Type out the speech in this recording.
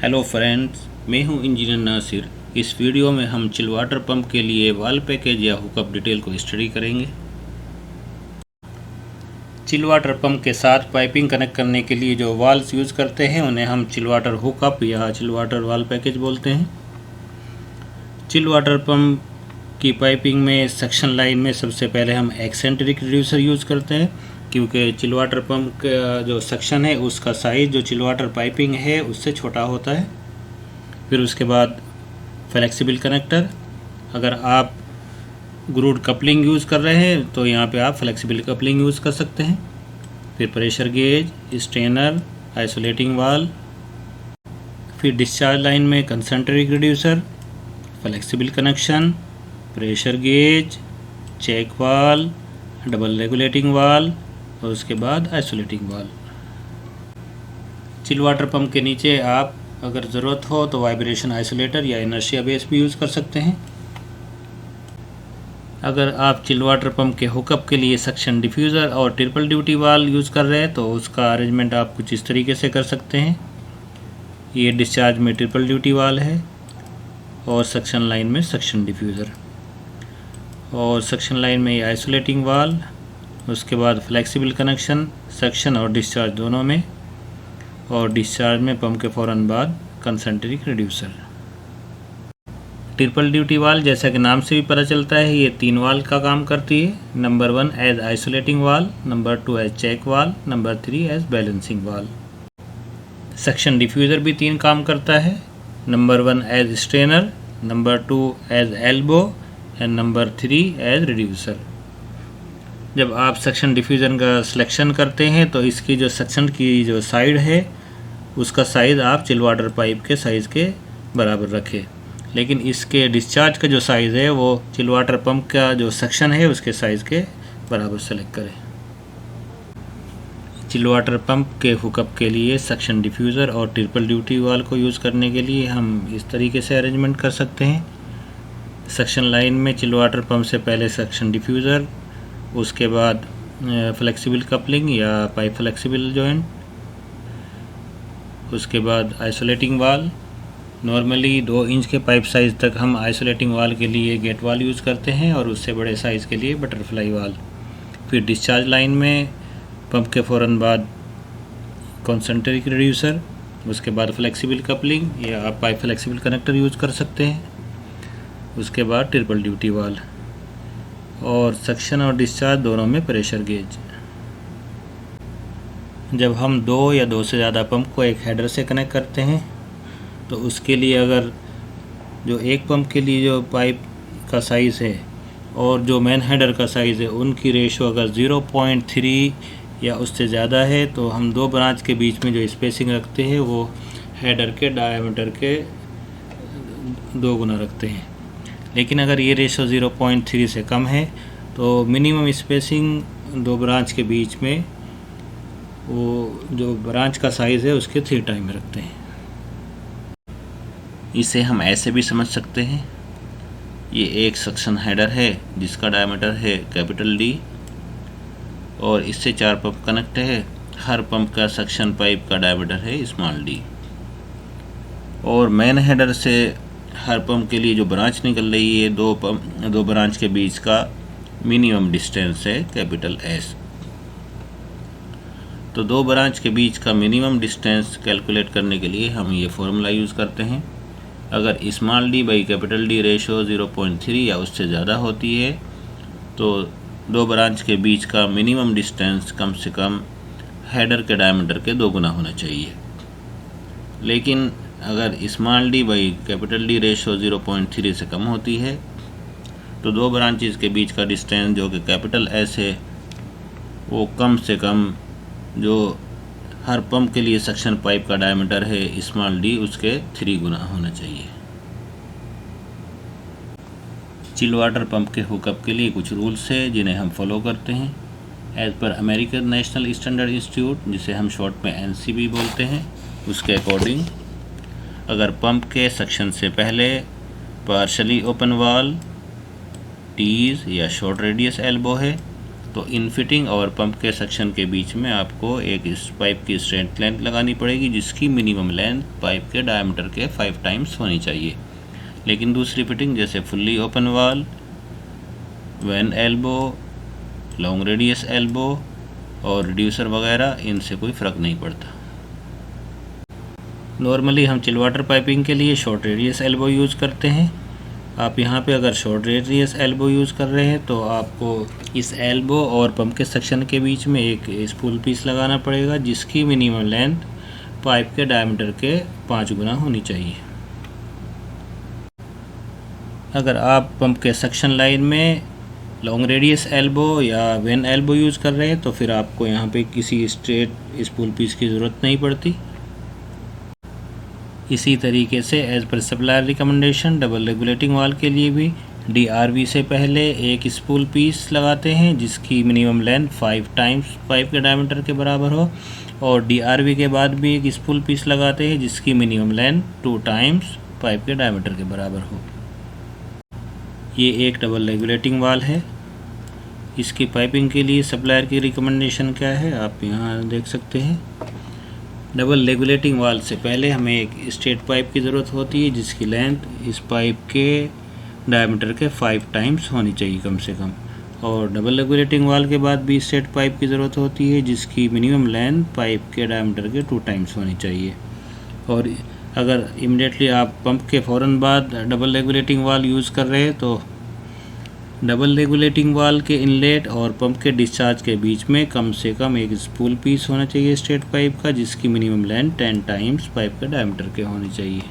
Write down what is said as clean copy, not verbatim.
Hello friends, मैं हूं engineer Nasir. इस वीडियो में हम चिल वाटर पंप के लिए वाल पैकेज या हुकअप डिटेल को स्टडी करेंगे। चिल वाटर पंप के साथ पाइपिंग कनेक्ट करने के लिए जो वाल्स यूज़ करते हैं उन्हें हम चिल वाटर हुकअप या चिल वाटर वाल पैकेज बोलते हैं। चिल वाटर पंप की पाइपिंग में सक्शन लाइन में सबसे पहले हम एक्सेंट्रिक रिड्यूसर यूज़ करते हैं, क्योंकि चिल वाटर पंप का जो सक्शन है उसका साइज़ जो चिल वाटर पाइपिंग है उससे छोटा होता है। फिर उसके बाद फ्लेक्सिबल कनेक्टर, अगर आप ग्रूड कपलिंग यूज़ कर रहे हैं तो यहाँ पे आप फ्लेक्सिबल कपलिंग यूज़ कर सकते हैं। फिर pressure gauge, strainer, isolating valve, फिर डिस्चार्ज लाइन में concentric reducer, flexible connection, pressure gauge, check valve, double regulating valve और उसके बाद आइसोलेटिंग वाल। चिल वाटर पंप के नीचे आप अगर ज़रूरत हो तो वाइब्रेशन आइसोलेटर या इनर्शिया बेस भी यूज़ कर सकते हैं। अगर आप चिल वाटर पंप के हुकअप के लिए सक्शन डिफ्यूज़र और ट्रिपल ड्यूटी वाल यूज़ कर रहे हैं तो उसका अरेंजमेंट आप कुछ इस तरीके से कर सकते हैं। ये डिस्चार्ज में ट्रिपल ड्यूटी वाल है और सक्शन लाइन में सक्शन डिफ्यूज़र, और सक्शन लाइन में ये आइसोलेटिंग वाल, उसके बाद फ्लेक्सिबल कनेक्शन सक्शन और डिस्चार्ज दोनों में, और डिस्चार्ज में पंप के फ़ौरन बाद कंसंट्रिक रिड्यूसर। ट्रिपल ड्यूटी वाल जैसा कि नाम से भी पता चलता है ये 3 वाल का काम करती है। Number 1 as isolating valve, number 2 as check valve, number 3 as balancing valve. Suction diffuser भी 3 काम करता है। Number 1 as strainer, number 2 as elbow and number 3 as reducer. जब आप सक्शन डिफ्यूज़र का सिलेक्शन करते हैं तो इसकी जो सक्शन की जो साइड है उसका साइज़ आप चिल वाटर पाइप के साइज़ के बराबर रखें, लेकिन इसके डिस्चार्ज का जो साइज़ है वो चिल वाटर पंप का जो सक्शन है उसके साइज़ के बराबर सेलेक्ट करें। चिल वाटर पंप के हुकअप के लिए सक्शन डिफ्यूज़र और ट्रिपल ड्यूटी वाल को यूज़ करने के लिए हम इस तरीके से अरेंजमेंट कर सकते हैं। सक्शन लाइन में चिल वाटर पंप से पहले सक्शन डिफ्यूज़र, उसके बाद फ्लेक्सिबल कपलिंग या पाइप फ्लेक्सिबल जॉइंट, उसके बाद आइसोलेटिंग वाल। नॉर्मली 2 इंच के पाइप साइज़ तक हम आइसोलेटिंग वाल के लिए गेट वाल यूज़ करते हैं और उससे बड़े साइज़ के लिए बटरफ्लाई वाल। फिर डिस्चार्ज लाइन में पंप के फ़ौरन बाद कंसंट्रिक रिड्यूसर, उसके बाद फ्लेक्सिबल कपलिंग या आप पाइप फ्लेक्सिबल कनेक्टर यूज़ कर सकते हैं, उसके बाद ट्रिपल ड्यूटी वाल, और सक्शन और डिस्चार्ज दोनों में प्रेशर गेज। जब हम 2 या 2 से ज़्यादा पंप को एक हेडर से कनेक्ट करते हैं तो उसके लिए अगर जो एक पंप के लिए जो पाइप का साइज़ है और जो मेन हेडर का साइज़ है उनकी रेशो अगर 0.3 या उससे ज़्यादा है तो हम 2 ब्रांच के बीच में जो स्पेसिंग रखते हैं वो हेडर के डायमीटर के 2 गुना रखते हैं। लेकिन अगर ये रेशो 0.3 से कम है तो मिनिमम स्पेसिंग 2 ब्रांच के बीच में वो जो ब्रांच का साइज़ है उसके 3 टाइम रखते हैं। इसे हम ऐसे भी समझ सकते हैं, ये एक सक्शन हेडर है जिसका डायमीटर है कैपिटल डी और इससे 4 पंप कनेक्ट है। हर पंप का सक्शन पाइप का डायमीटर है स्मॉल डी, और मेन हेडर से हर पंप के लिए जो ब्रांच निकल रही है 2 ब्रांच के बीच का मिनिमम डिस्टेंस है कैपिटल एस। तो 2 ब्रांच के बीच का मिनिमम डिस्टेंस कैलकुलेट करने के लिए हम ये फॉर्मूला यूज़ करते हैं। अगर small D by capital D ratio 0.3 या उससे ज़्यादा होती है तो 2 ब्रांच के बीच का मिनिमम डिस्टेंस कम से कम हेडर के डायमीटर के 2 गुना होना चाहिए। लेकिन अगर small D by capital D ratio 0.3 से कम होती है तो 2 ब्रांचेस के बीच का डिस्टेंस जो कि कैपिटल एस है वो कम से कम जो हर पंप के लिए सक्शन पाइप का डायमीटर है स्मॉल डी उसके 3 गुना होना चाहिए। चिल वाटर पंप के हुकअप के लिए कुछ रूल्स है जिन्हें हम फॉलो करते हैं। As per American national standard institute, जिसे हम शॉर्ट में NCB बोलते हैं, उसके अकॉर्डिंग अगर पंप के सक्शन से पहले पार्शली ओपन वाल, टीज या शॉर्ट रेडियस एल्बो है तो इन फिटिंग और पंप के सेक्शन के बीच में आपको एक इस पाइप की स्ट्रेट लेंथ लगानी पड़ेगी, जिसकी मिनिमम लेंथ पाइप के डायमीटर के 5 टाइम्स होनी चाहिए। लेकिन दूसरी फिटिंग जैसे fully open valve, vane elbow, long radius elbow और रिड्यूसर वगैरह, इनसे कोई फ़र्क नहीं पड़ता। नॉर्मली हम चिल वाटर पाइपिंग के लिए शॉर्ट रेडियस एल्बो यूज़ करते हैं। आप यहाँ पे अगर शॉर्ट रेडियस एल्बो यूज़ कर रहे हैं तो आपको इस एल्बो और पंप के सेक्शन के बीच में एक स्पूल पीस लगाना पड़ेगा, जिसकी मिनिमम लेंथ पाइप के डायमीटर के 5 गुना होनी चाहिए। अगर आप पंप के सेक्शन लाइन में लॉन्ग रेडियस एल्बो या वेन एल्बो यूज़ कर रहे हैं तो फिर आपको यहाँ पे किसी स्ट्रेट स्पूल पीस की ज़रूरत नहीं पड़ती। इसी तरीके से as per supplier recommendation double regulating वाल के लिए भी DRV से पहले एक स्पूल पीस लगाते हैं, जिसकी मिनिमम लेंथ 5 टाइम्स पाइप के डायमीटर के बराबर हो, और DRV के बाद भी एक स्पूल पीस लगाते हैं जिसकी मिनिमम लेंथ 2 टाइम्स पाइप के डायमीटर के बराबर हो। ये एक डबल रेगुलेटिंग वाल है। इसकी पाइपिंग के लिए सप्लायर की रिकमेंडेशन क्या है आप यहाँ देख सकते हैं। डबल रेगुलेटिंग वाल से पहले हमें एक स्ट्रेट पाइप की ज़रूरत होती है, जिसकी लेंथ इस पाइप के डायमीटर के 5 टाइम्स होनी चाहिए कम से कम, और डबल रेगुलेटिंग वाल के बाद भी स्ट्रेट पाइप की ज़रूरत होती है, जिसकी मिनिमम लेंथ पाइप के डायमीटर के 2 टाइम्स होनी चाहिए। और अगर इमीडिएटली आप पंप के फ़ौरन बाद डबल रेगुलेटिंग वाल यूज़ कर रहे हैं तो डबल रेगुलेटिंग वाल के इनलेट और पंप के डिस्चार्ज के बीच में कम से कम एक स्पूल पीस होना चाहिए स्ट्रेट पाइप का, जिसकी मिनिमम लेंथ 10 टाइम्स पाइप के डायमीटर के होनी चाहिए।